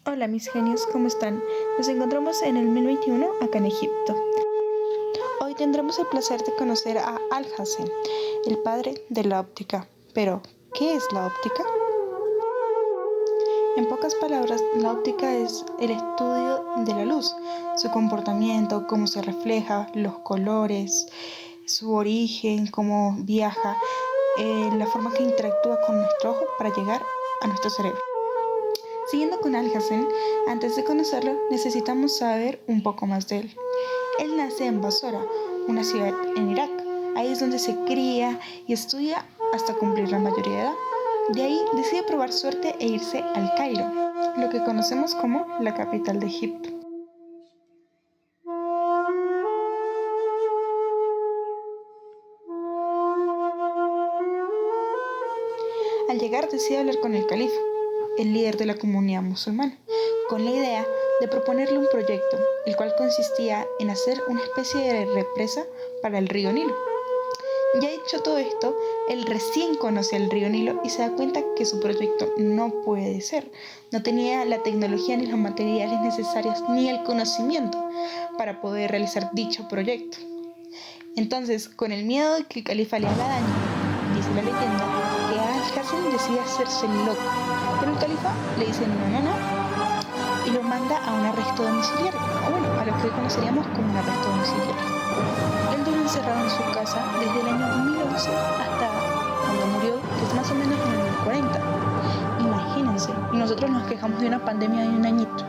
Hola mis genios, ¿cómo están? Nos encontramos en el 1021 acá en Egipto. Hoy tendremos el placer de conocer a Alhazen, el padre de la óptica. Pero, ¿qué es la óptica? En pocas palabras, la óptica es el estudio de la luz, su comportamiento, cómo se refleja, los colores, su origen, cómo viaja, la forma que interactúa con nuestro ojo para llegar a nuestro cerebro. Siguiendo con Alhazen, antes de conocerlo necesitamos saber un poco más de él. Él nace en Basora, una ciudad en Irak. Ahí es donde se cría y estudia hasta cumplir la mayoría de edad. De ahí decide probar suerte e irse al Cairo, lo que conocemos como la capital de Egipto. Al llegar decide hablar con el califa, el líder de la comunidad musulmana, con la idea de proponerle un proyecto, el cual consistía en hacer una especie de represa para el río Nilo. Ya hecho todo esto, él recién conoce el río Nilo y se da cuenta que su proyecto no puede ser. No tenía la tecnología ni los materiales necesarios ni el conocimiento para poder realizar dicho proyecto. Entonces, con el miedo de que el califa le haga daño, dice la leyenda que Al-Hassan decide hacerse loco, pero el califa le dice no, y lo manda a un arresto domiciliario, o bueno, a lo que conoceríamos como un arresto domiciliario. Él duró encerrado en su casa desde el año 1011 hasta cuando murió, que es más o menos en el 1040. Imagínense, y nosotros nos quejamos de una pandemia de un añito.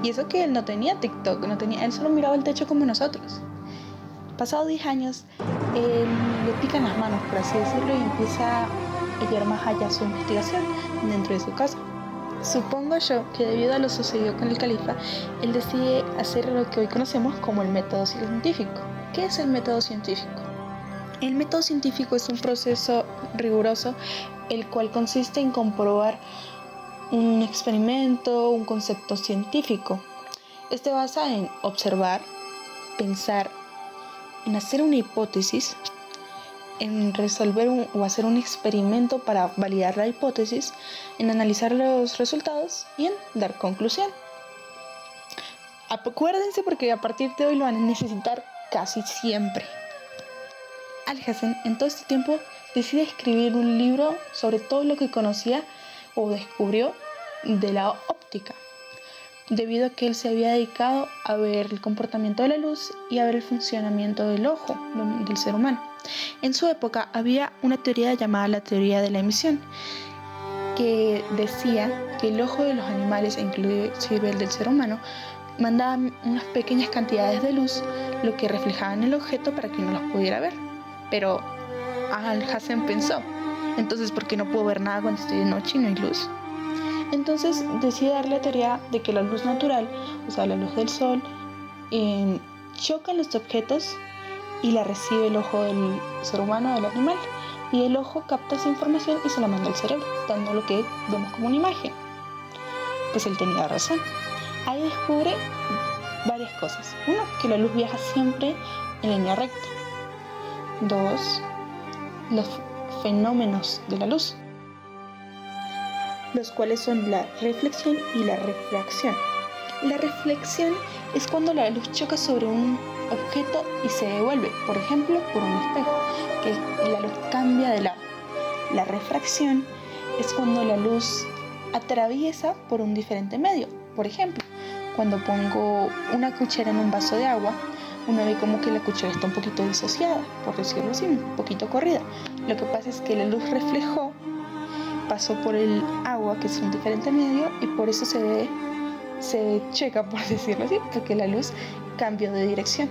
Y eso que él no tenía TikTok, él solo miraba el techo como nosotros. Pasados 10 años, él le pican las manos, por así decirlo, y empieza a llevar más allá su investigación dentro de su casa. Supongo yo que debido a lo sucedido con el califa, él decide hacer lo que hoy conocemos como el método científico. ¿Qué es el método científico? El método científico es un proceso riguroso, el cual consiste en comprobar un experimento, un concepto científico. Este basa en observar, pensar, en hacer una hipótesis, en resolver o hacer un experimento para validar la hipótesis, en analizar los resultados y en dar conclusión. Acuérdense porque a partir de hoy lo van a necesitar casi siempre. Alhazen en todo este tiempo decide escribir un libro sobre todo lo que conocía o descubrió de la óptica, debido a que él se había dedicado a ver el comportamiento de la luz y a ver el funcionamiento del ojo del ser humano. En su época había una teoría llamada la teoría de la emisión, que decía que el ojo de los animales, inclusive el del ser humano, mandaban unas pequeñas cantidades de luz, lo que reflejaba en el objeto para que uno los pudiera ver. Pero Alhazen pensó, entonces ¿por qué no puedo ver nada cuando estoy de noche y no hay luz? Entonces decide dar la teoría de que la luz natural, o sea la luz del sol, choca en los objetos y la recibe el ojo del ser humano o del animal, y el ojo capta esa información y se la manda al cerebro, dando lo que vemos como una imagen. Pues él tenía razón. Ahí descubre varias cosas. Uno, que la luz viaja siempre en línea recta. Dos, los fenómenos de la luz, los cuales son la reflexión y la refracción. La reflexión es cuando la luz choca sobre un objeto y se devuelve, por ejemplo, por un espejo, que la luz cambia de lado. La refracción es cuando la luz atraviesa por un diferente medio. Por ejemplo, cuando pongo una cuchara en un vaso de agua, uno ve como que la cuchara está un poquito disociada, por decirlo así, un poquito corrida. Lo que pasa es que la luz reflejó, pasó por el agua, que es un diferente medio, y por eso se checa, por decirlo así, porque la luz cambió de dirección.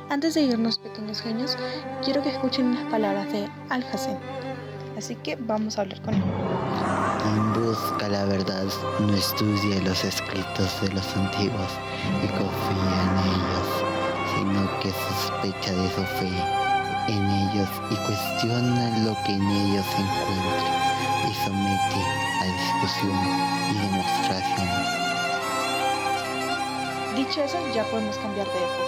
Antes de irnos, pequeños genios, quiero que escuchen unas palabras de Alhazen. Así que vamos a hablar con él. Quien busca la verdad no estudia los escritos de los antiguos y confía en ellos, sino que sospecha de su fe en ellos y cuestiona lo que en ellos se encuentra y somete a discusión y demostración. Dicho eso, ya podemos cambiar de época.